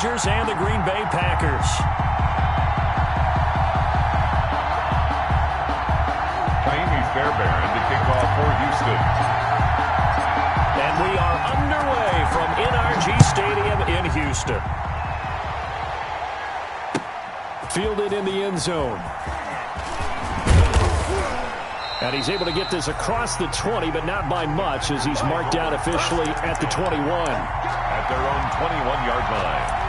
And the Green Bay Packers. Jaime Fairbairn to kick off for Houston. And we are underway from NRG Stadium in Houston. Fielded in the end zone. And he's able to get this across the 20, but not by much, as he's marked down officially at the 21. At their own 21-yard line.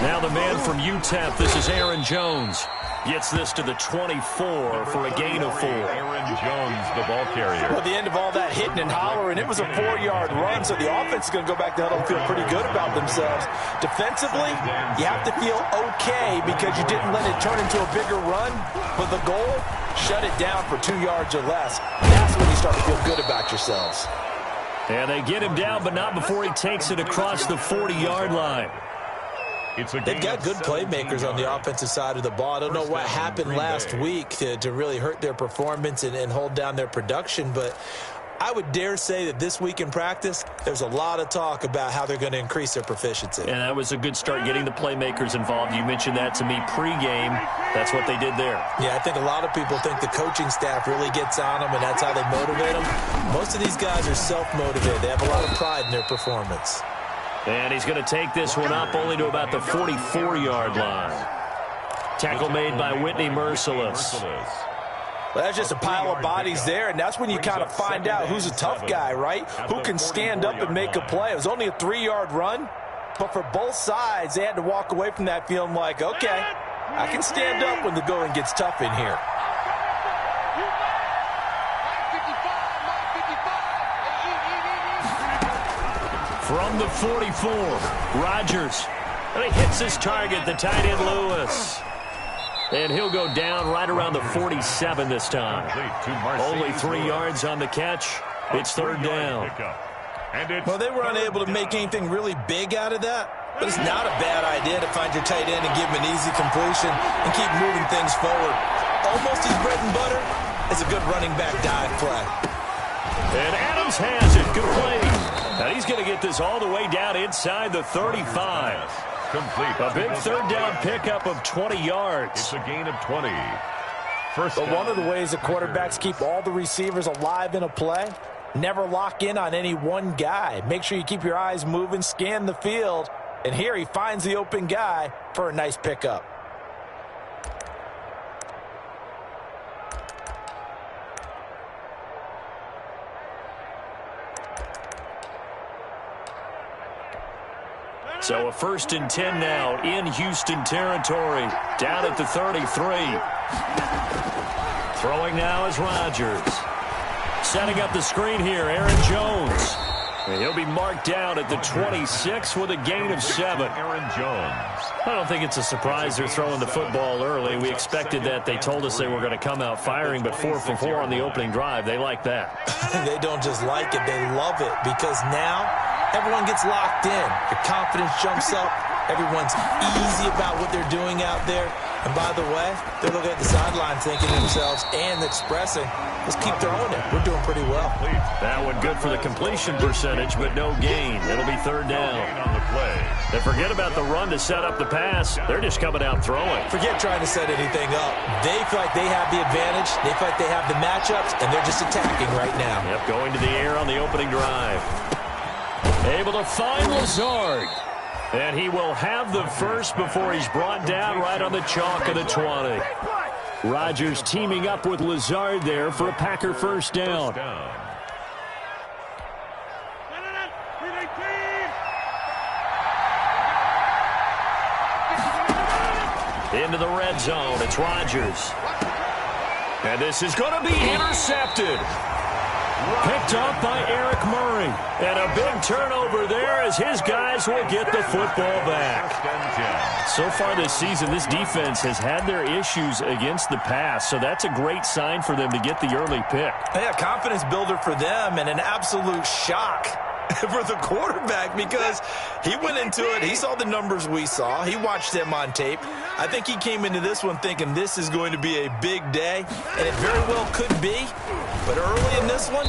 Now the man from UTEP, this is Aaron Jones. Gets this to the 24 for a gain of 4. Aaron Jones, the ball carrier. Well, at the end of all that hitting and hollering, it was a 4-yard run, so the offense is going to go back to huddle and feel pretty good about themselves. Defensively, you have to feel okay because you didn't let it turn into a bigger run, but the goal, shut it down for 2 yards or less. That's when you start to feel good about yourselves. And they get him down, but not before he takes it across the 40-yard line. They've got good playmakers on the offensive side of the ball. I don't know what happened last week to really hurt their performance and hold down their production, but I would dare say that this week in practice, there's a lot of talk about how they're going to increase their proficiency. And that was a good start, getting the playmakers involved. You mentioned that to me pregame. That's what they did there. Yeah, I think a lot of people think the coaching staff really gets on them, and that's how they motivate them. Most of these guys are self-motivated. They have a lot of pride in their performance. And he's going to take this one up only to about the 44-yard line. Tackle made by Whitney Merciless. Well, that's just a pile of bodies there, and that's when you kind of find out who's a tough guy, right? Who can stand up and make a play. It was only a 3-yard run, but for both sides, they had to walk away from that feeling like, okay, I can stand up when the going gets tough in here. From the 44, Rodgers. And he hits his target, the tight end Lewis. And he'll go down right around the 47 this time. Only 3 yards on the catch. It's third down. Well, they were unable to make anything really big out of that, but it's not a bad idea to find your tight end and give him an easy completion and keep moving things forward. Almost his bread and butter is a good running back dive play. And Adams has it, complete. Now he's going to get this all the way down inside the 35. Complete. A big third down pickup of 20 yards. It's a gain of 20. First but one of the ways that quarterbacks keep all the receivers alive in a play, never lock in on any one guy. Make sure you keep your eyes moving, scan the field, and here he finds the open guy for a nice pickup. So a 1st and 10 now in Houston territory, down at the 33. Throwing now is Rodgers. Setting up the screen here, Aaron Jones. And he'll be marked down at the 26 with a gain of 7. Aaron Jones. I don't think it's a surprise they're throwing the football early. We expected that. They told us they were going to come out firing, but 4 for 4 on the opening drive. They like that. They don't just like it, they love it, because now everyone gets locked in. Your confidence jumps up. Everyone's easy about what they're doing out there. And by the way, they're looking at the sideline thinking to themselves and expressing, let's keep throwing it. We're doing pretty well. That one good for the completion percentage, but no gain. It'll be third down. And forget about the run to set up the pass. They're just coming out throwing. Forget trying to set anything up. They feel like they have the advantage. They feel like they have the matchups, and they're just attacking right now. Yep, going to the air on the opening drive. Able to find Lazard. And he will have the first before he's brought down right on the chalk of the 20. Rodgers teaming up with Lazard there for a Packer first down. Into the red zone, it's Rodgers. And this is going to be intercepted. Picked off by Eric Murray. And a big turnover there as his guys will get the football back. So far this season, this defense has had their issues against the pass, so that's a great sign for them to get the early pick. Yeah, confidence builder for them and an absolute shock for the quarterback because he went into it. He saw the numbers we saw. He watched them on tape. I think he came into this one thinking this is going to be a big day, and it very well could be. But early in this one,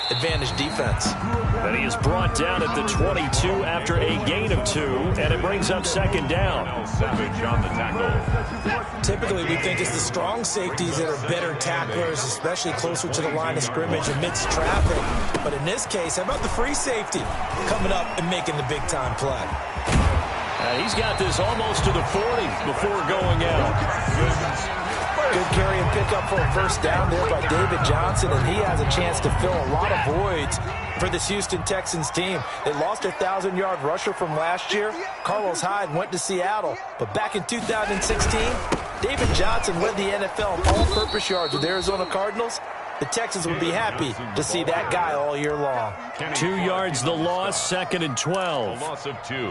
advantage defense. And he is brought down at the 22 after a gain of 2, and it brings up second down. Typically, we think it's the strong safeties that are better tacklers, especially closer to the line of scrimmage amidst traffic. But in this case, how about the free safety coming up and making the big-time play? And he's got this almost to the 40 before going out. Good carry and pickup for a first down there by David Johnson, and he has a chance to fill a lot of voids for this Houston Texans team. They lost their 1,000-yard rusher from last year. Carlos Hyde went to Seattle, but back in 2016, David Johnson led the NFL in all-purpose yards with Arizona Cardinals. The Texans would be happy to see that guy all year long. 2 yards the loss, 2nd and 12.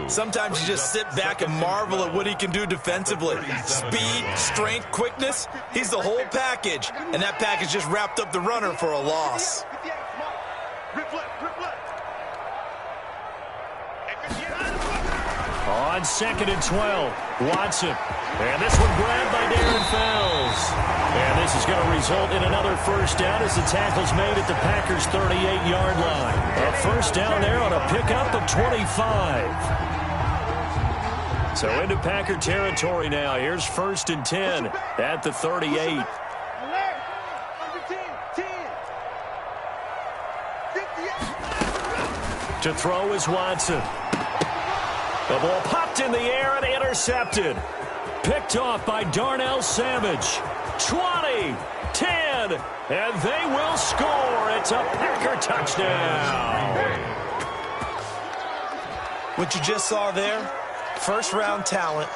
Sometimes you just sit back and marvel at what he can do defensively. Speed, strength, quickness, he's the whole package. And that package just wrapped up the runner for a loss. On 2nd and 12, Watson. And this one grabbed by Darren Fells. And this is going to result in another first down as the tackle's made at the Packers' 38-yard line. A first down there on a pickup of 25. So into Packer territory now. Here's 1st and 10 at the 38. To throw is Watson. The ball popped in the air and intercepted. Picked off by Darnell Savage. 20, 10, and they will score. It's a Packer touchdown. What you just saw there, first-round talent,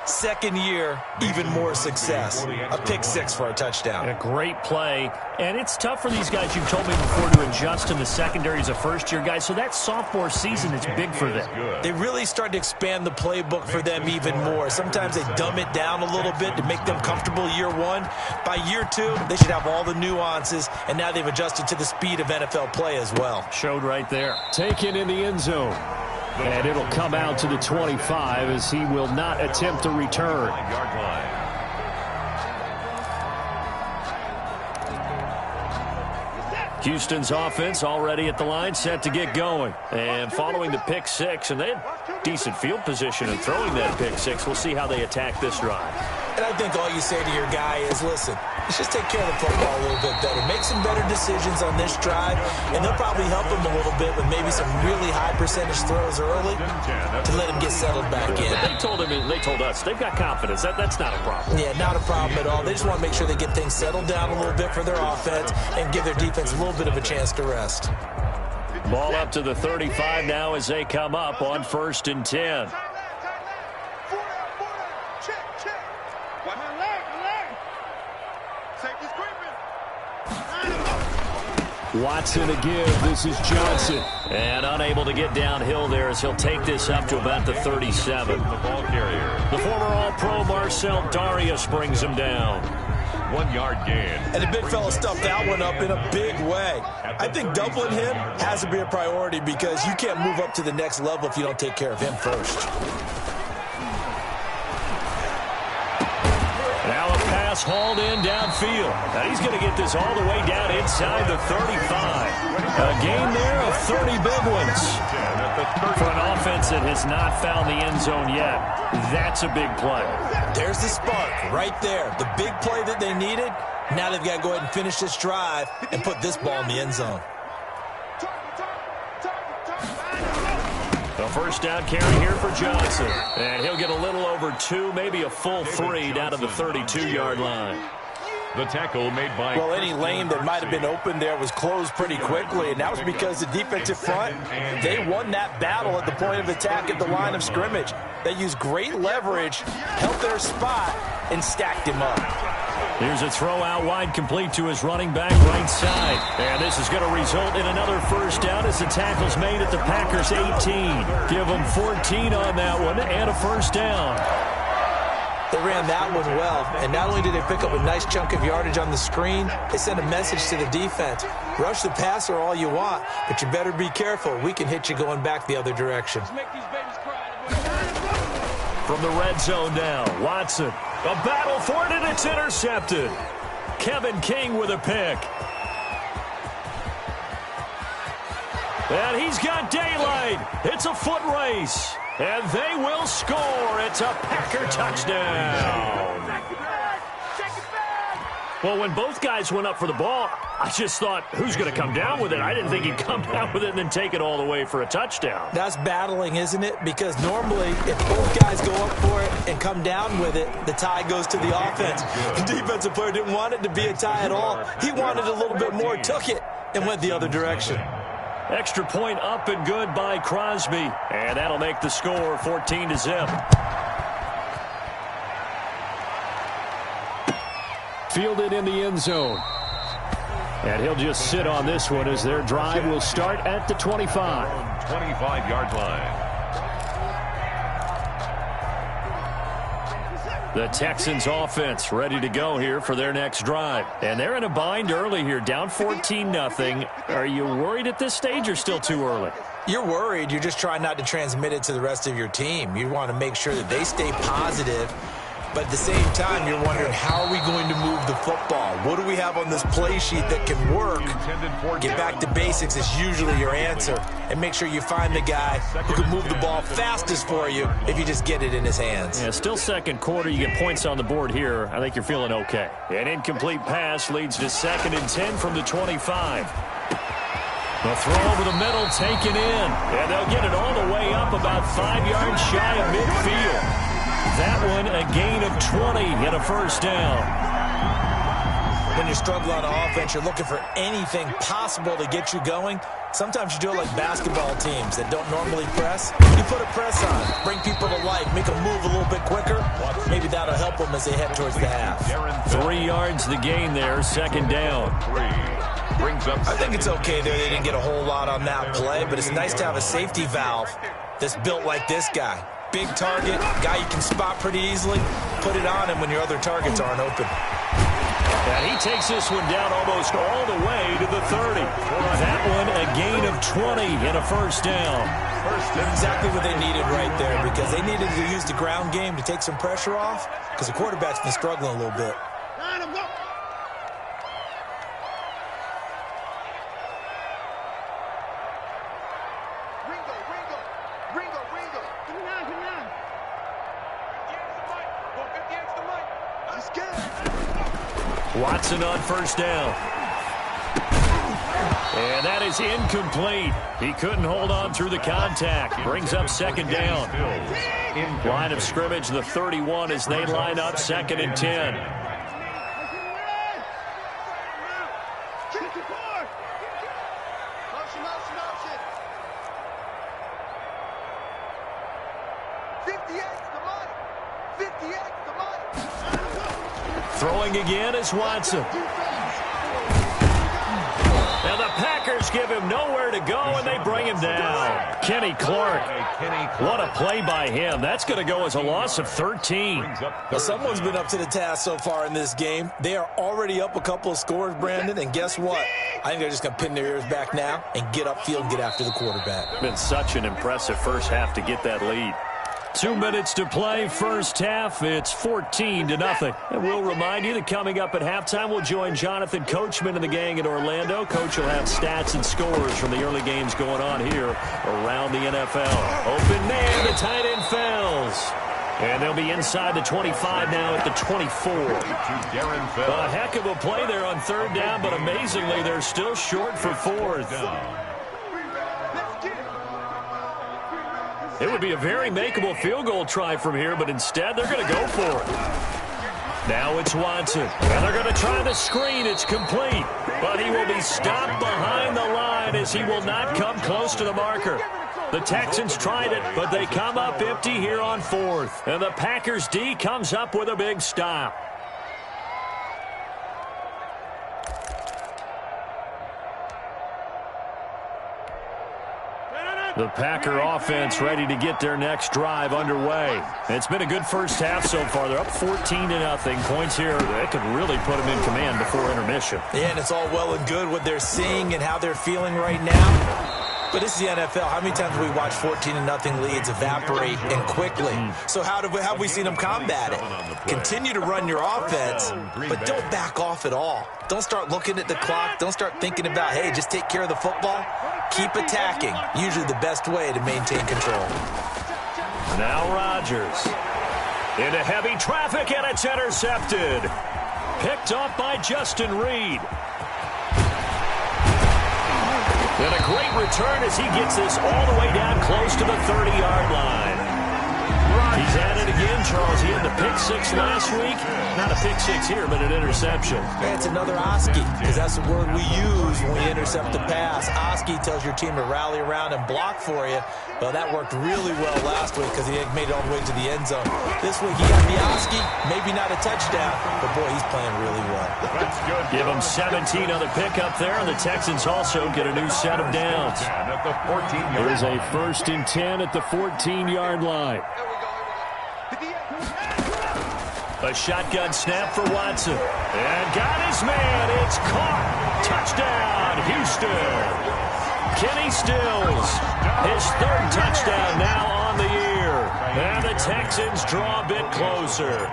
second year, even more success. A pick six for a touchdown. A great play. And it's tough for these guys, you've told me before, to adjust in the secondary as a first-year guy. So that sophomore season is big for them. They really start to expand the playbook for them even more. Sometimes they dumb it down a little bit to make them comfortable year one. By year two, they should have all the nuances, and now they've adjusted to the speed of NFL play as well. Showed right there. Taken in the end zone. And it'll come out to the 25 as he will not attempt to return. Houston's offense already at the line, set to get going. And following the pick six, and they had decent field position in throwing that pick six. We'll see how they attack this drive. And I think all you say to your guy is, listen, let's just take care of the football a little bit better. Make some better decisions on this drive, and they'll probably help him a little bit with maybe some really high percentage throws early to let him get settled back in. They told him, and they told us, they've got confidence. That's not a problem. Yeah, not a problem at all. They just want to make sure they get things settled down a little bit for their offense and give their defense a little bit of a chance to rest. Ball up to the 35 now as they come up on 1st and 10. Watson to give. This is Johnson. And unable to get downhill there as he'll take this up to about the 37. The former All-Pro Marcel Darius brings him down. 1 yard gain. And the big fella stuffed that one up in a big way. I think doubling him has to be a priority because you can't move up to the next level if you don't take care of him first. Now a pass hauled in downfield. And he's going to get this all the way down inside the 35. A gain there of 30 big ones. For an offense that has not found the end zone yet, that's a big play. There's the spark right there. The big play that they needed. Now they've got to go ahead and finish this drive and put this ball in the end zone. The first down carry here for Johnson. And he'll get a little over 2, maybe a full 3 down to the 32-yard line. The tackle made by... Well, any lane that might have been open there was closed pretty quickly, and that was because the defensive front, they won that battle at the point of attack at the line of scrimmage. They used great leverage, held their spot, and stacked him up. Here's a throw out wide, complete to his running back right side. And this is going to result in another first down as the tackle's made at the Packers 18. Give them 14 on that one and a first down. They ran that one well, and not only did they pick up a nice chunk of yardage on the screen, they sent a message to the defense. Rush the passer all you want, but you better be careful. We can hit you going back the other direction. From the red zone now, Watson. A battle for it, and it's intercepted. Kevin King with a pick. And he's got daylight. It's a foot race. And they will score. It's a Packer touchdown. Well, when both guys went up for the ball, I just thought, who's going to come down with it? I didn't think he'd come down with it and then take it all the way for a touchdown. That's battling, isn't it? Because normally, if both guys go up for it and come down with it, the tie goes to the offense. The defensive player didn't want it to be a tie at all. He wanted a little bit more, took it, and went the other direction. Extra point up and good by Crosby. And that'll make the score 14-0. Fielded in the end zone. And he'll just sit on this one as their drive will start at the 25. 25-yard line. The Texans offense ready to go here for their next drive. And they're in a bind early here, down 14-0. Are you worried at this stage or still too early? You're worried. You're just trying not to transmit it to the rest of your team. You want to make sure that they stay positive. But at the same time, you're wondering, how are we going to move the football? What do we have on this play sheet that can work? Get back to basics is usually your answer. And make sure you find the guy who can move the ball fastest for you if you just get it in his hands. Yeah, still second quarter. You get points on the board here. I think you're feeling okay. An incomplete pass leads to 2nd and 10 from the 25. The throw over the middle taken in. And they'll get it all the way up about 5 yards shy of midfield. That one a gain of 20 and a first down. When you're struggling on offense, you're looking for anything possible to get you going. Sometimes you do it like basketball teams that don't normally press. You put a press on, bring people to life, make them move a little bit quicker. Maybe that'll help them as they head towards the half. 3 yards the gain there, 2nd down. I think it's okay there. They didn't get a whole lot on that play, but it's nice to have a safety valve that's built like this guy. Big target, guy you can spot pretty easily. Put it on him when your other targets aren't open. And he takes this one down almost all the way to the 30. That one a gain of 20 and a first down. Exactly what they needed right there, because they needed to use the ground game to take some pressure off, because the quarterback's been struggling a little bit. Watson on first down. And that is incomplete. He couldn't hold on through the contact. Brings up 2nd down. Line of scrimmage, the 31 as they line up 2nd and 10. Throwing again is Watson. Now the Packers give him nowhere to go, and they bring him down. Kenny Clark. What a play by him. That's going to go as a loss of 13. Well, someone's been up to the task so far in this game. They are already up a couple of scores, Brandon, and guess what? I think they're just going to pin their ears back now and get upfield and get after the quarterback. Been such an impressive first half to get that lead. 2 minutes to play, first half. It's 14-0. And we'll remind you that coming up at halftime, we'll join Jonathan Coachman and the gang in Orlando. Coach will have stats and scores from the early games going on here around the NFL. Open man, the tight end fails. And they'll be inside the 25 now at the 24. A heck of a play there on 3rd down, but amazingly, they're still short for 4th. It would be a very makeable field goal try from here, but instead they're going to go for it. Now it's Watson, and they're going to try the screen. It's complete, but he will be stopped behind the line as he will not come close to the marker. The Texans tried it, but they come up empty here on 4th, and the Packers D comes up with a big stop. The Packer offense ready to get their next drive underway. It's been a good first half so far. They're up 14-0. Points here that could really put them in command before intermission. Yeah, and it's all well and good what they're seeing and how they're feeling right now. But this is the NFL. How many times have we watched 14-0 leads evaporate and quickly? So how have we seen them combat it? Continue to run your offense, but don't back off at all. Don't start looking at the clock. Don't start thinking about, hey, just take care of the football. Keep attacking. Usually the best way to maintain control. Now Rodgers. Into heavy traffic, and it's intercepted. Picked off by Justin Reed. And a great return as he gets this all the way down close to the 30-yard line. He's at it again, Charles. He had the pick six last week. Not a pick six here, but an interception. It's another Oski, because that's the word we use when we intercept the pass. Oski tells your team to rally around and block for you. Well, that worked really well last week because he made it all the way to the end zone. This week he got the Oski, maybe not a touchdown, but boy, he's playing really well. That's good. Give him 17 on the pickup there, and the Texans also get a new set of downs. At the 14-yard There's a 1st and 10 at the 14-yard line. A shotgun snap for Watson. And got his man. It's caught. Touchdown, Houston. Kenny Stills, his 3rd touchdown now on the year. And the Texans draw a bit closer.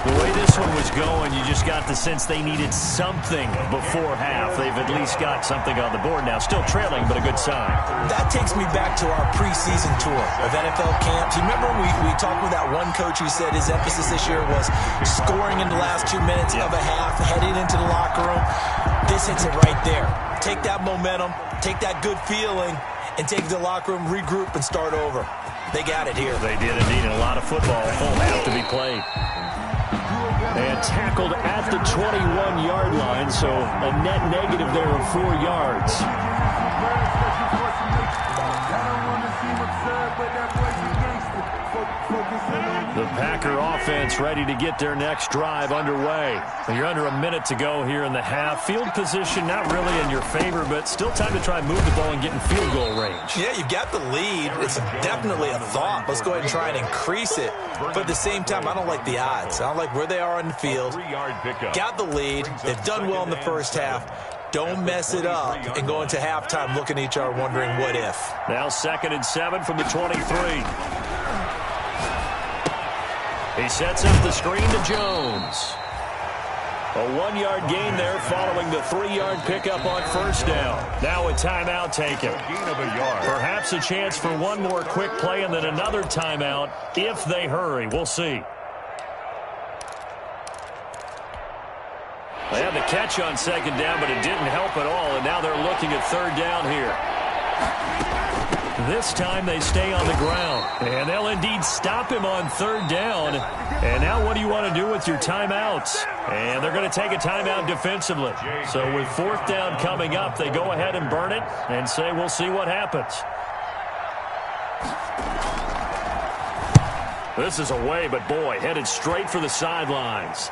The way this one was going, you just got the sense they needed something before half. They've at least got something on the board now. Still trailing, but a good sign. That takes me back to our preseason tour of NFL camps. You remember we talked with that one coach who said his emphasis this year was scoring in the last 2 minutes of a half, heading into the locker room. This hits it right there. Take that momentum, take that good feeling, and take it to the locker room, regroup, and start over. They got it here. They did indeed, and a lot of football full half to be played. And tackled at the 21-yard line, so a net negative there of 4 yards. The Packer offense ready to get their next drive underway. You're under a minute to go here in the half. Field position not really in your favor, but still time to try and move the ball and get in field goal range. Yeah, you've got the lead. It's definitely a thought. Let's go ahead and try and increase it. But at the same time, I don't like the odds. I don't like where they are on the field. 3-yard pickup. Got the lead. They've done well in the first half. Don't mess it up and go into halftime looking at each other wondering what if. Now 2nd and 7 from the 23. He sets up the screen to Jones. A 1-yard gain there following the 3-yard pickup on 1st down. Now a timeout taken. Gain of a yard. Perhaps a chance for one more quick play and then another timeout if they hurry. We'll see. They had the catch on 2nd down, but it didn't help at all, and now they're looking at 3rd down here. This time they stay on the ground, and they'll indeed stop him on 3rd down. And now what do you want to do with your timeouts? And they're going to take a timeout defensively. So with 4th down coming up, they go ahead and burn it and say we'll see what happens. This is away, but boy, headed straight for the sidelines.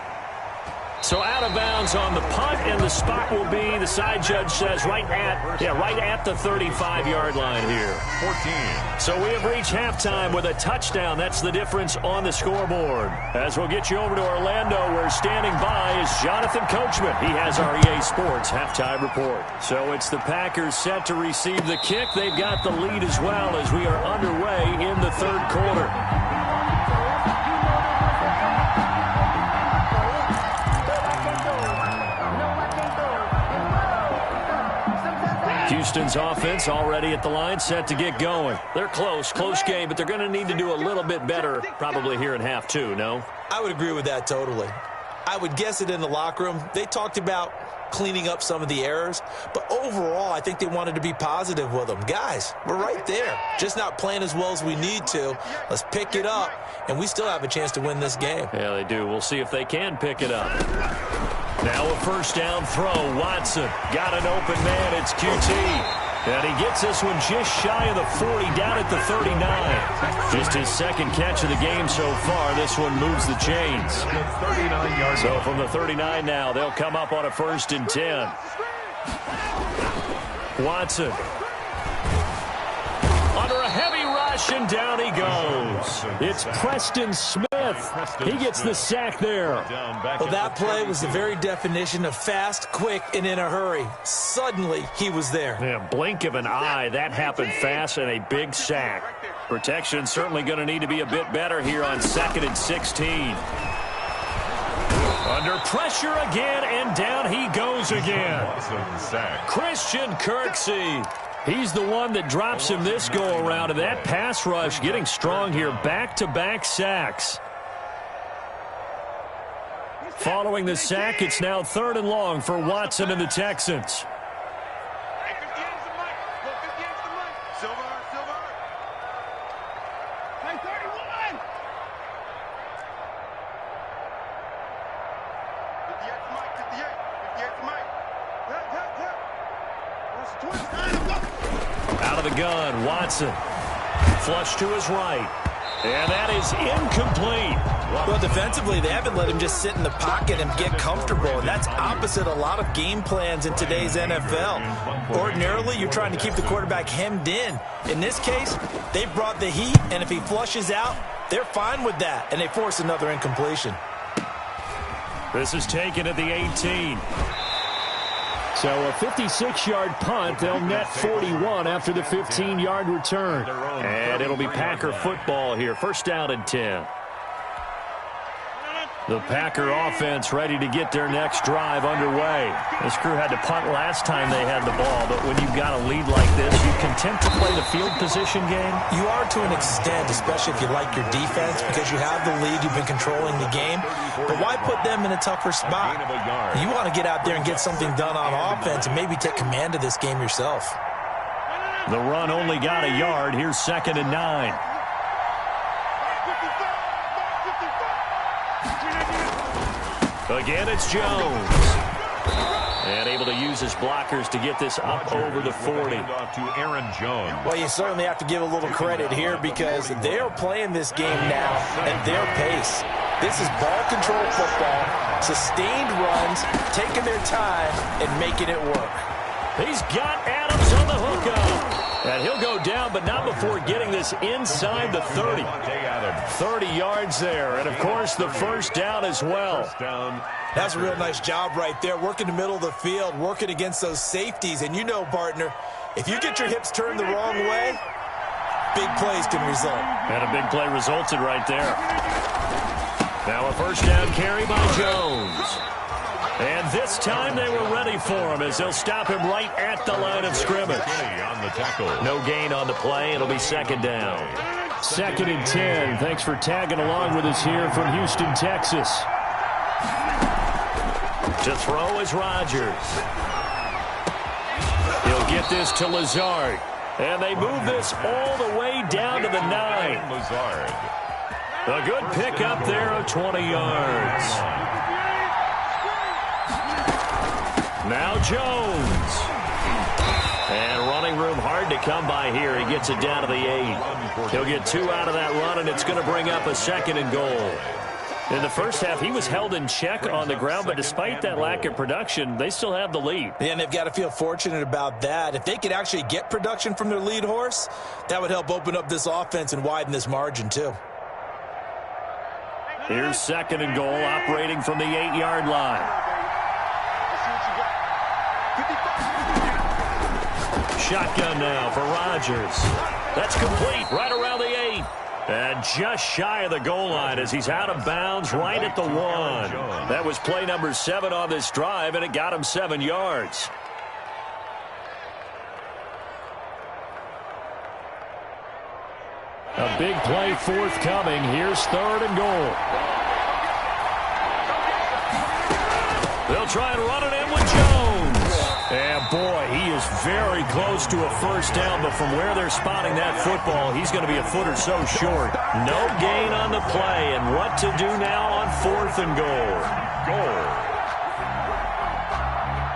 So out of bounds on the punt, and the spot will be, the side judge says, right at the 35-yard line here. 14. So we have reached halftime with a touchdown. That's the difference on the scoreboard. As we'll get you over to Orlando, where standing by is Jonathan Coachman. He has our EA Sports halftime report. So it's the Packers set to receive the kick. They've got the lead as well as we are underway in the 3rd quarter. Houston's offense already at the line, set to get going. They're close game, but they're going to need to do a little bit better probably here in half 2, no? I would agree with that totally. I would guess it in the locker room. They talked about cleaning up some of the errors, but overall, I think they wanted to be positive with them. Guys, we're right there. Just not playing as well as we need to. Let's pick it up, and we still have a chance to win this game. Yeah, they do. We'll see if they can pick it up. Now a 1st down throw. Watson got an open man. It's QT. And he gets this one just shy of the 40, down at the 39. Just his 2nd catch of the game so far. This one moves the chains. So from the 39 now, they'll come up on a 1st and 10. Watson Under a heavy rush, and down he goes. It's Preston Smith. He gets the sack there. Well, that play was the very definition of fast, quick, and in a hurry. Suddenly, he was there. Yeah, blink of an eye, that happened fast, and a big sack. Protection certainly going to need to be a bit better here on 2nd and 16. Under pressure again, and down he goes again. Christian Kirksey. He's the one that drops him this go-around, and that pass rush getting strong here. Back-to-back sacks. Following the sack, it's now 3rd and long for Watson and the Texans. Out of the gun, Watson. Flush to his right. And that is incomplete. Well, defensively, they haven't let him just sit in the pocket and get comfortable, and that's opposite a lot of game plans in today's NFL. Ordinarily, you're trying to keep the quarterback hemmed in. In this case, they brought the heat, and if he flushes out, they're fine with that, and they force another incompletion. This is taken at the 18. So a 56-yard punt. They'll net 41 after the 15-yard return. And it'll be Packer football here. 1st down and 10. The Packer offense ready to get their next drive underway. This crew had to punt last time they had the ball, but when you've got a lead like this, you content to play the field position game? You are to an extent, especially if you like your defense, because you have the lead, you've been controlling the game. But why put them in a tougher spot? You want to get out there and get something done on offense and maybe take command of this game yourself. The run only got a yard. Here's 2nd and 9. Again, it's Jones. And able to use his blockers to get this up over the 40. To Aaron Jones. Well, you certainly have to give a little credit here because they are playing this game now at their pace. This is ball control football, sustained runs, taking their time and making it work. He's got Adams on the hookup. And he'll go down, but not before getting this inside the 30. 30 yards there. And, of course, the 1st down as well. That's a real nice job right there, working the middle of the field, working against those safeties. And you know, partner, if you get your hips turned the wrong way, big plays can result. And a big play resulted right there. Now a 1st down carry by Jones. And this time they were ready for him as they'll stop him right at the line of scrimmage. No gain on the play. It'll be 2nd down. 2nd and 10. Thanks for tagging along with us here from Houston, Texas. To throw is Rodgers. He'll get this to Lazard. And they move this all the way down to the 9. A good pickup there of 20 yards. Now Jones. And running room hard to come by here. He gets it down to the 8. He'll get 2 out of that run, and it's going to bring up a 2nd and goal. In the first half, he was held in check on the ground, but despite that lack of production, they still have the lead. And they've got to feel fortunate about that. If they could actually get production from their lead horse, that would help open up this offense and widen this margin, too. Here's 2nd and goal, operating from the 8-yard line. Shotgun now for Rodgers. That's complete right around the 8. And just shy of the goal line as he's out of bounds right at the 1. That was play number 7 on this drive, and it got him 7 yards. A big play forthcoming. Here's 3rd and goal. They'll try and run it in with Jones. And, boy, he is very close to a 1st down, but from where they're spotting that football, he's going to be a foot or so short. No gain on the play, and what to do now on 4th and goal.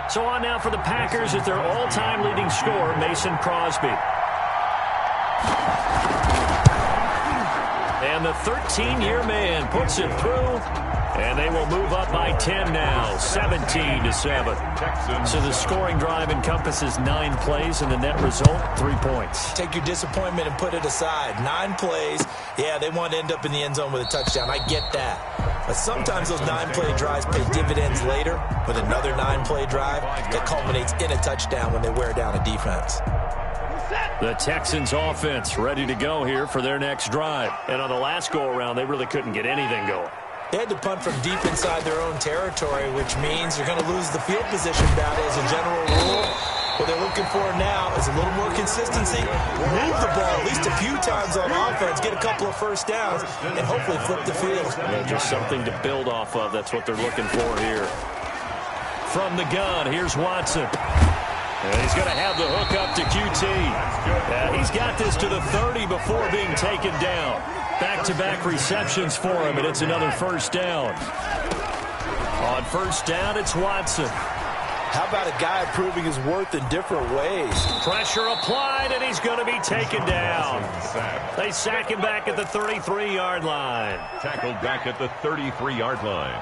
So on now for the Packers at their all-time leading scorer, Mason Crosby. And the 13-year man puts it through, And they will move up by 10 now, 17-7. So the scoring drive encompasses 9 plays, and the net result, 3 points. Take your disappointment and put it aside. 9 plays. Yeah, they want to end up in the end zone with a touchdown. I get that. But sometimes those 9-play drives pay dividends later with another 9-play drive that culminates in a touchdown when they wear down a defense. The Texans offense ready to go here for their next drive. And on the last go-around, they really couldn't get anything going. They had to punt from deep inside their own territory, which means you're going to lose the field position battle as a general rule. What they're looking for now is a little more consistency, move the ball at least a few times on offense, get a couple of first downs, and hopefully flip the field. Yeah, just something to build off of. That's what they're looking for here. From the gun, here's Watson. And he's going to have the hook up to QT. He's got this to the 30 before being taken down. Back-to-back receptions for him, and it's another first down. On first down, it's Watson. How about a guy proving his worth in different ways? Pressure applied, and he's going to be taken down. They sack him back at the 33-yard line. Tackled back at the 33-yard line.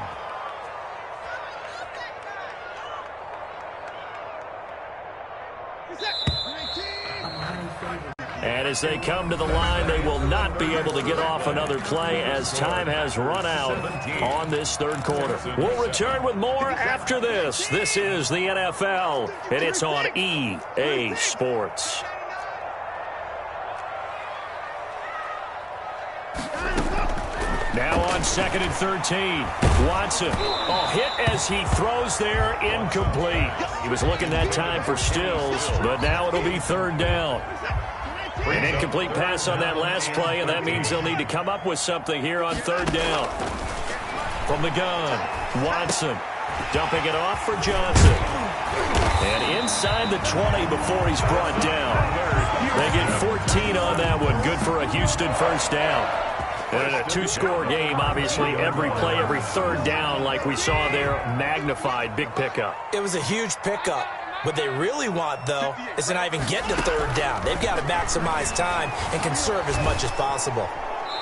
And as they come to the line, they will not be able to get off another play as time has run out on this third quarter. We'll return with more after this. This is the NFL, and it's on EA Sports. Now on 2nd and 13, Watson. Hit as he throws there, incomplete. He was looking that time for Stills, but now it'll be 3rd down. An incomplete pass on that last play, and that means they'll need to come up with something here on 3rd down. From the gun, Watson dumping it off for Johnson. And inside the 20 before he's brought down. They get 14 on that one. Good for a Houston first down. And in a 2-score game, obviously, every play, every 3rd down, like we saw there, magnified, big pickup. It was a huge pickup. What they really want, though, is to not even get to 3rd down. They've got to maximize time and conserve as much as possible.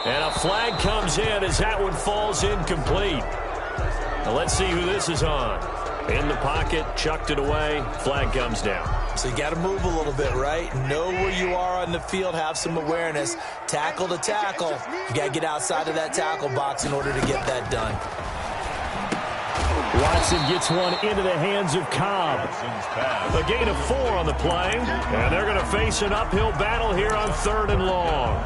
And a flag comes in as that one falls incomplete. Now let's see who this is on. In the pocket, chucked it away, flag comes down. So you got to move a little bit, right? Know where you are on the field, have some awareness. Tackle to tackle. You got to get outside of that tackle box in order to get that done. Watson gets one into the hands of Cobb. A gain of 4 on the play, and they're going to face an uphill battle here on 3rd and long.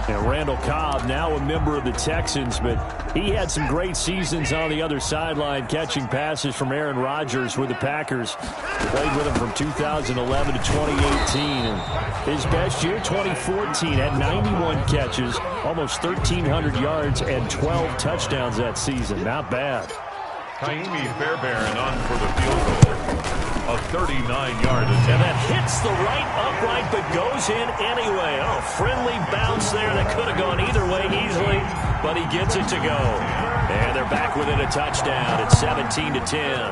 And Randall Cobb, now a member of the Texans, but he had some great seasons on the other sideline, catching passes from Aaron Rodgers with the Packers. Played with him from 2011 to 2018. And his best year, 2014, had 91 catches, almost 1,300 yards, and 12 touchdowns that season. Not bad. Taimi Fairbairn on for the field goal. A 39-yard attempt. And that hits the right upright but goes in anyway. Oh, friendly bounce there that could have gone either way easily, but he gets it to go. And they're back within a touchdown. It's 17-10.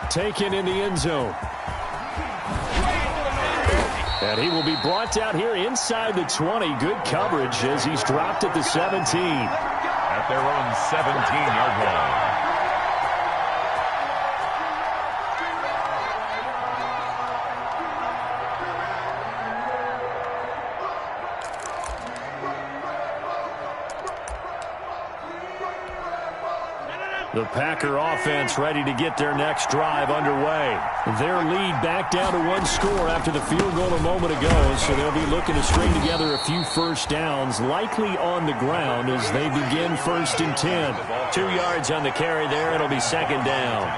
Taken in the end zone. And he will be brought down here inside the 20. Good coverage as he's dropped at the 17. At their own 17-yard line. The Packer offense ready to get their next drive underway. Their lead back down to 1 score after the field goal a moment ago, so they'll be looking to string together a few first downs, likely on the ground as they begin 1st and 10. 2 yards on the carry there. It'll be 2nd down.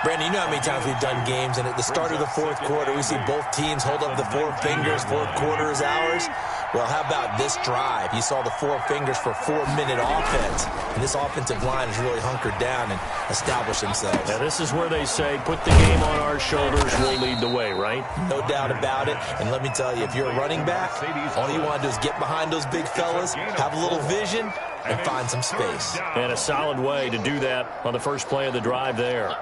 Brandon, you know how many times we've done games, and at the start of the 4th quarter, we see both teams hold up the 4 fingers, 4th quarter is ours. Well, how about this drive? You saw the 4 fingers for 4-minute offense, and this offensive line has really hunkered down and established themselves. Now, this is where they say, put the game on our shoulders, we'll lead the way, right? No doubt about it, and let me tell you, if you're a running back, all you want to do is get behind those big fellas, have a little vision, and find some space. And a solid way to do that on the first play of the drive there.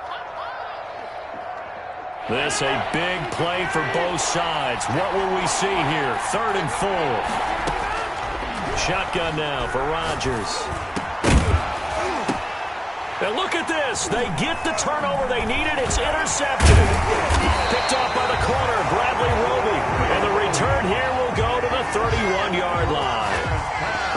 This a big play for both sides. What will we see here? 3rd and 4. Shotgun now for Rodgers. And look at this. They get the turnover they needed. It's intercepted. Picked off by the corner, Bradley Roby. And the return here will go to the 31-yard line.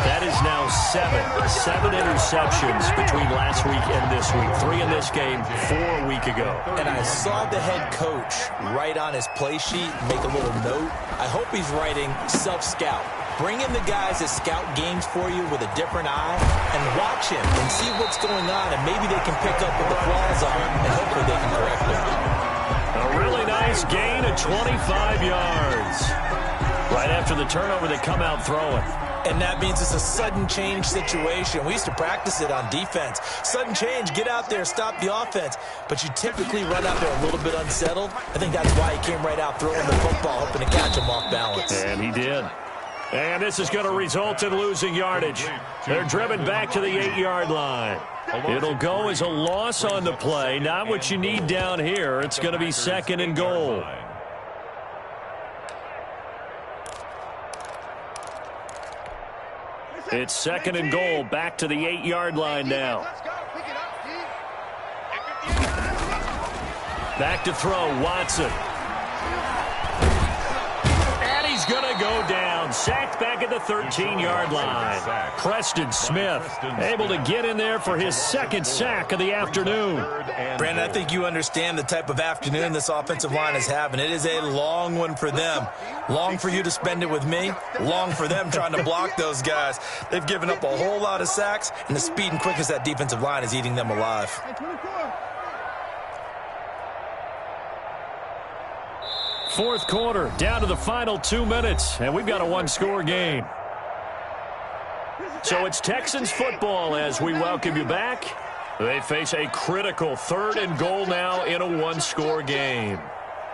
That is now seven interceptions between last week and this week. 3 in this game, 4 a week ago. And I saw the head coach write on his play sheet, make a little note. I hope he's writing self-scout. Bring in the guys that scout games for you with a different eye and watch him and see what's going on, and maybe they can pick up what the flaws are, and hopefully they can correct them. A really nice gain of 25 yards. Right after the turnover, they come out throwing. And that means it's a sudden change situation. We used to practice it on defense. Sudden change, get out there, stop the offense. But you typically run out there a little bit unsettled. I think that's why he came right out throwing the football, hoping to catch him off balance. And he did. And this is going to result in losing yardage. They're driven back to the 8-yard line. It'll go as a loss on the play. Not what you need down here. It's going to be 2nd and goal. It's 2nd and goal, back to the 8-yard line now. Back to throw, Watson. And he's going to go down. Sacked back at the 13-yard line. Preston Smith able to get in there for his 2nd sack of the afternoon. Brandon, I think you understand the type of afternoon this offensive line is having. It is a long one for them. Long for you to spend it with me. Long for them trying to block those guys. They've given up a whole lot of sacks, and the speed and quickness of that defensive line is eating them alive. Fourth quarter, down to the final 2 minutes, and we've got a 1-score game. So it's Texans football as we welcome you back. They face a critical 3rd and goal now in a 1-score game.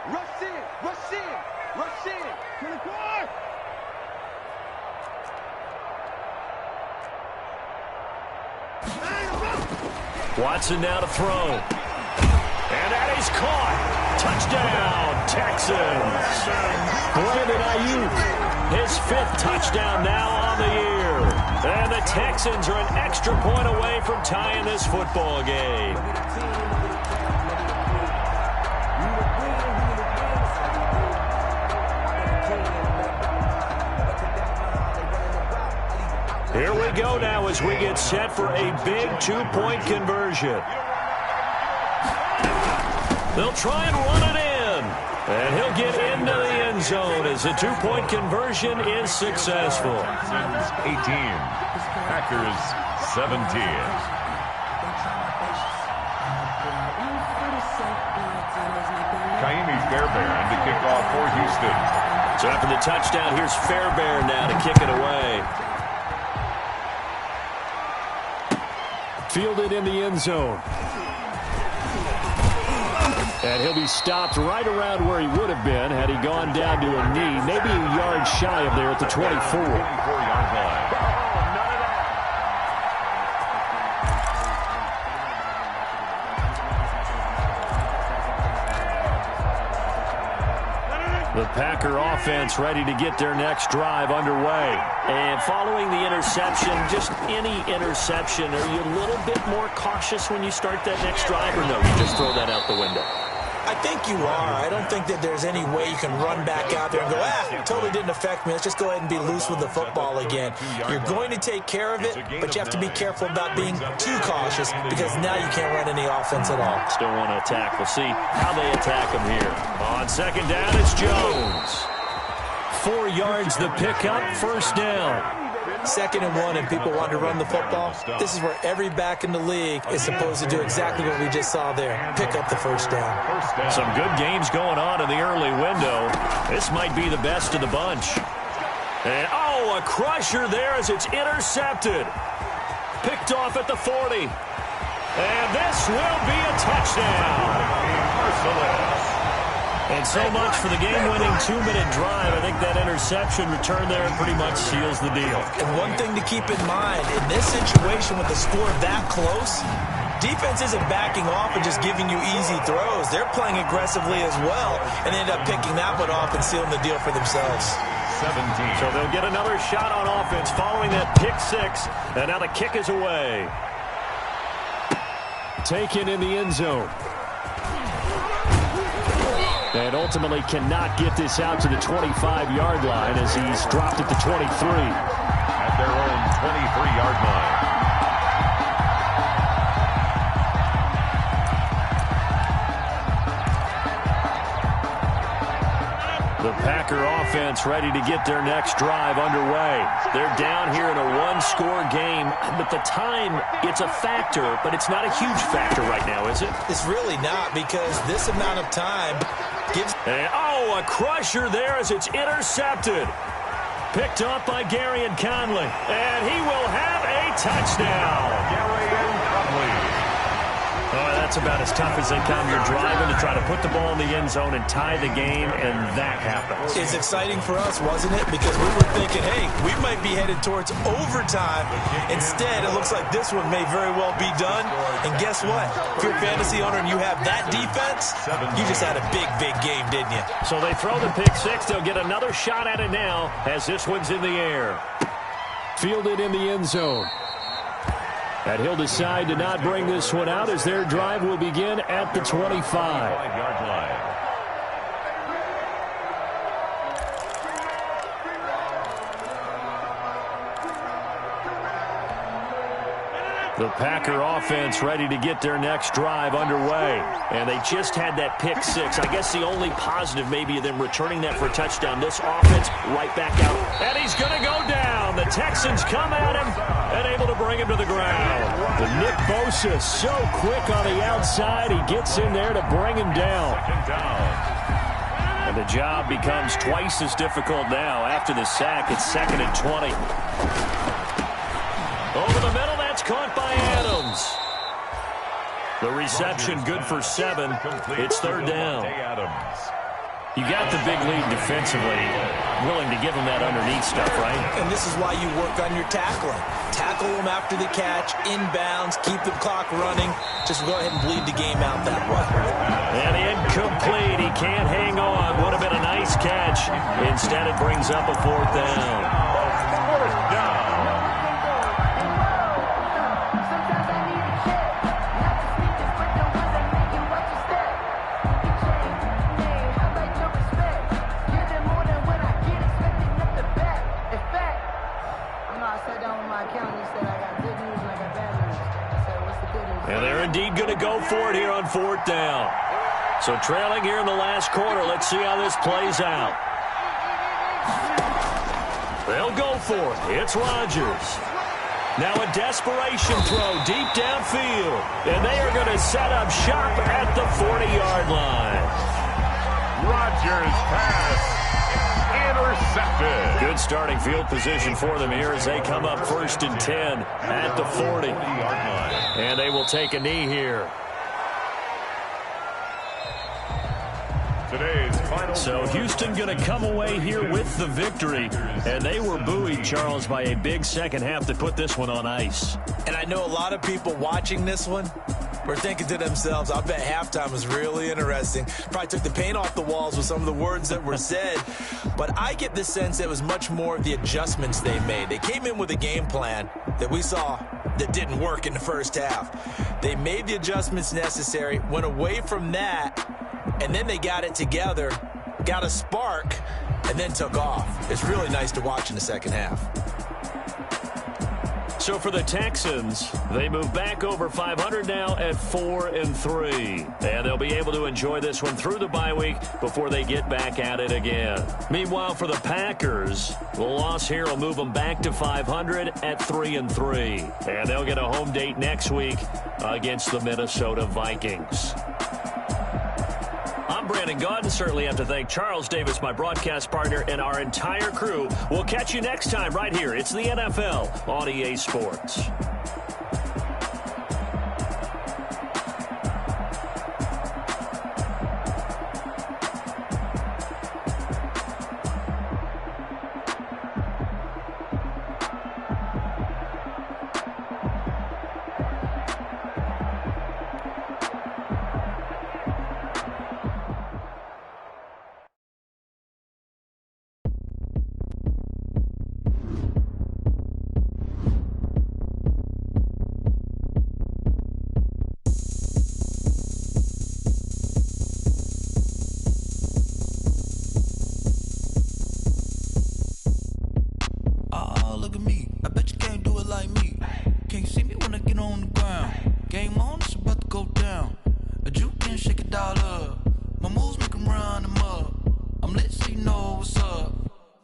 Rush in, rush in, rush in. Watson now to throw. And that is caught. Touchdown, Texans. Brandon Ayuk, his 5th touchdown now on the year. And the Texans are an extra point away from tying this football game. Here we go now as we get set for a big 2-point conversion. They'll try and run it in. And he'll get into the end zone as the 2-point conversion is successful. 18, Packers 17. Kaimi Fairbairn to kick off for Houston. So after the touchdown, here's Fairbairn now to kick it away. Fielded in the end zone. And he'll be stopped right around where he would have been had he gone down to a knee, maybe a yard shy of there at the 24. 24-yard line. The Packer offense ready to get their next drive underway. And following the interception, just any interception, are you a little bit more cautious when you start that next drive, or no, you just throw that out the window? I think you are. I don't think that there's any way you can run back out there and go, it totally didn't affect me. Let's just go ahead and be loose with the football again. You're going to take care of it, but you have to be careful about being too cautious because now you can't run any offense at all. Still want to attack. We'll see how they attack him here. On 2nd down, it's Jones. 4 yards the pickup, 1st down. 2nd and 1, and people want to run the football. This is where every back in the league is supposed to do exactly what we just saw there. Pick up the 1st down. Some good games going on in the early window. This might be the best of the bunch. And, a crusher there as it's intercepted. Picked off at the 40. And this will be a touchdown. And so much for the game-winning 2-minute drive. I think that interception return there pretty much seals the deal. And one thing to keep in mind, in this situation with the score that close, Defense isn't backing off and just giving you easy throws. They're playing aggressively as well, and they end up picking that one off and sealing the deal for themselves. 17. So they'll get another shot on offense following that pick six, and now the kick is away. Taken in the end zone. And ultimately cannot get this out to the 25-yard line as he's dropped at the 23. At their own 23-yard line. The Packer offense ready to get their next drive underway. They're down here in a one-score game, but the time, it's a factor, but it's not a huge factor right now, is it? It's really not, because this amount of time gives... And, oh, a crusher there as it's intercepted. Picked up by Gary and Conley, and he will have a touchdown. Gary and Conley. Oh, that's about as tough as they come. You're driving to try to put the ball in the end zone and tie the game, and that happens. It's exciting for us, wasn't it? Because we were thinking, hey, we might be headed towards overtime. Instead, it looks like this one may very well be done. And guess what? If you're a fantasy owner and you have that defense, you just had a big, big game, didn't you? So they throw the pick six. They'll get another shot at it now as this one's in the air. Fielded in the end zone. And he'll decide to not bring this one out as their drive will begin at the 25. 5-yard line. The Packer offense ready to get their next drive underway. And they just had that pick six. I guess the only positive maybe of them returning that for a touchdown. This offense right back out. And he's going to go down. The Texans come at him and able to bring him to the ground. The Nick Bosa so quick on the outside. He gets in there to bring him down. Second down. And the job becomes twice as difficult now. After the sack, it's 2nd and 20. Over the middle, that's caught by Adams. The reception good for 7. It's 3rd down. You got the big lead defensively, willing to give them that underneath stuff, right? And this is why you work on your tackling. Tackle them after the catch, inbounds, keep the clock running. Just go ahead and bleed the game out that way. And incomplete. He can't hang on. Would have been a nice catch. Instead, it brings up a 4th down. 4th down. And they're indeed going to go for it here on 4th down. So trailing here in the last quarter. Let's see how this plays out. They'll go for it. It's Rodgers. Now a desperation throw deep downfield. And they are going to set up shop at the 40-yard line. Rodgers pass. Intercepted. Good starting field position for them here as they come up 1st and 10 at the 40. And they will take a knee here. Today's final. So Houston going to come away here with the victory. And they were buoyed, Charles, by a big second half that put this one on ice. And I know a lot of people watching this one were thinking to themselves, I bet halftime was really interesting. Probably took the paint off the walls with some of the words that were said. But I get the sense it was much more of the adjustments they made. They came in with a game plan that we saw that didn't work in the first half. They made the adjustments necessary, went away from that, and then they got it together, got a spark, and then took off. It's really nice to watch in the second half. So for the Texans, they move back over 500 now at 4-3. And they'll be able to enjoy this one through the bye week before they get back at it again. Meanwhile, for the Packers, the loss here will move them back to 500 at 3-3. And they'll get a home date next week against the Minnesota Vikings. I'm Brandon Gaudin. Certainly have to thank Charles Davis, my broadcast partner, and our entire crew. We'll catch you next time right here. It's the NFL on EA Sports.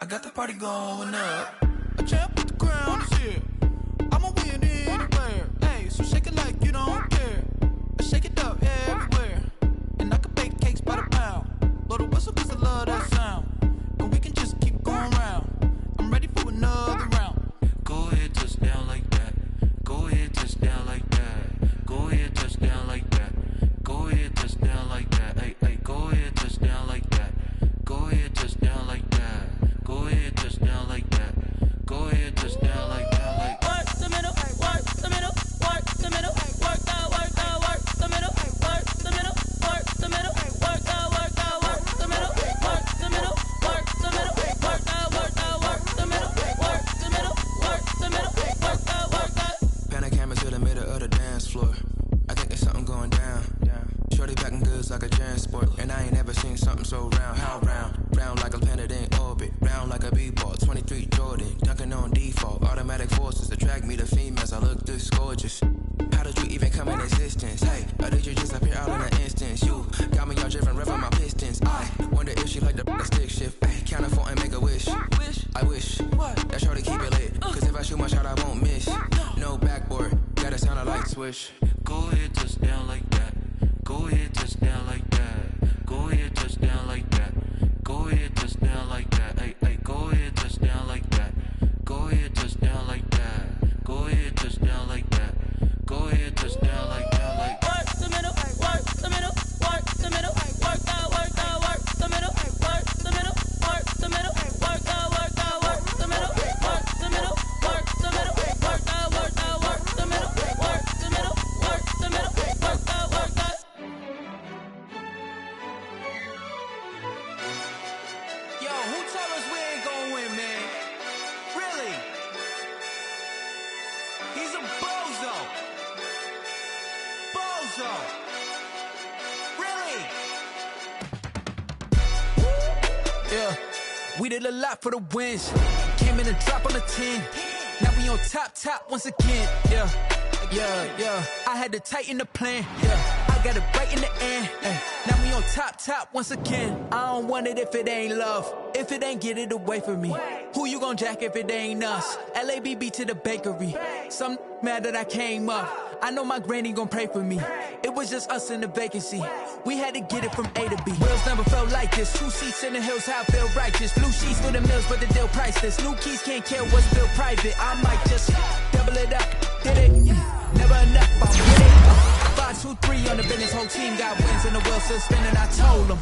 I got the party going up. A champ with the crown is here. I'ma win anywhere. Hey, so shake it like you don't care. I shake it up everywhere. And I can bake cakes by the pound. Blow the whistle cause I love that sound. And we can just keep going round. I'm ready for another round. Go ahead, touch down like that. Go ahead, touch down like that. Go ahead, touch down like that. Go ahead, touch down like that. Hey, hey, go ahead, touch down like that. Go ahead, touch down like that. Go ahead, touch down like that. Go ahead, touch down like that. Like work the middle, work the middle, work the middle, work the middle, work the middle, work the middle, work the middle, work the middle, work the middle, work the middle, work the middle, work the middle, work the. pan a camera to the middle of the dance floor. I think there's something going down. Shorty packing goods like a transport, and I ain't ever seen something so round. How round? Round like a planet in orbit, round like a b-ball. 23 Jordan, dunking on default. Automatic forces attract me to females. I look this gorgeous. How did you even come in existence? Hey, or did you just appear out in an instance? You got me all driven, revving my pistons. I wonder if she like the stick shift. Hey, count a four and make a wish. I wish that shorty keep it lit. Cause if I shoot my shot, I won't miss. No backboard, gotta sound a light switch. Go ahead, touch down like that. Go ahead, touch down like that. Go ahead, touch down like that. Go ahead, touch down like that. Hey, hey, go ahead, touch down like that. Go ahead, touch down like that. Go ahead, touch down like that. Go ahead, touch down like that. Like Work the middle, work the middle, work the middle, work the middle, work the middle, work the middle, work the middle, work the middle, work the middle, work the middle, work the middle, work the middle, work the middle, work the. yo, who told us we ain't gonna win, man? Really? He's a bozo. Bozo. Really? Yeah, we did a lot for the wins. Came in a drop on the 10. Now we on top once again. Yeah. I had to tighten the plan. Yeah, I got it right in the end. Now we on top once again. I don't want it if it ain't love. If it ain't, get it away from me. Who you gon' jack if it ain't us? LABB to the bakery. Some mad that I came up. I know my granny gon' pray for me. It was just us in the vacancy. We had to get it from A to B. Wheels never felt like this. 2 seats in the hills, how I feel righteous. Blue sheets for the mills, but the deal priceless. New keys can't care what's still private. I might just double it up. Did it? Never enough. I'm with it. 5, 2, 3 on the business. Whole team got wins and the wheels still spinning. I told them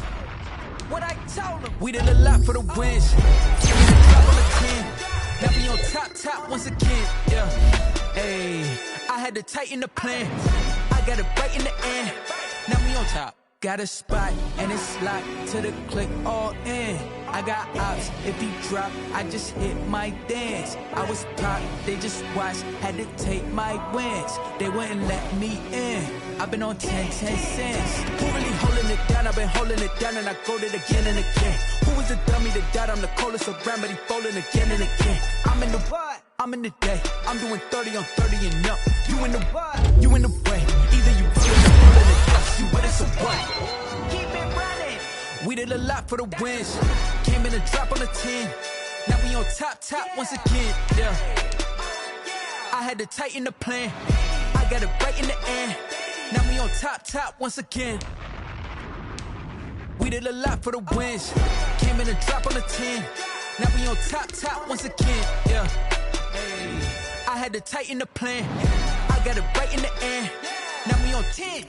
what I told them. We did a lot for the wins. Give me the drop on the 10. Now we on top once again. Yeah. Hey, I had to tighten the plan. I got it right in the end. Now we on top. Got a spot and it's locked to the click all in. I got ops, if he drop, I just hit my dance. I was top, they just watched, had to take my wins. They wouldn't let me in. I've been on 10 cents. Who really holding it down? I've been holding it down and I go it again and again. Who was the dummy that died? I'm the coldest around, but he folding again and again. I'm in the what? I'm in the day. I'm doing 30 on 30 and up. You in the what? You in the way. Either you rolling the dust, you with us or what? Keep it running. We did a lot for the wins. Came in a drop on the 10. Now we on top once again. Yeah. I had to tighten the plan. I got it right in the end. Now we on top once again. We did a lot for the wins. Came in a drop on the 10. Now we on top once again. Yeah. I had to tighten the plan. I got it right in the end. Now we on 10.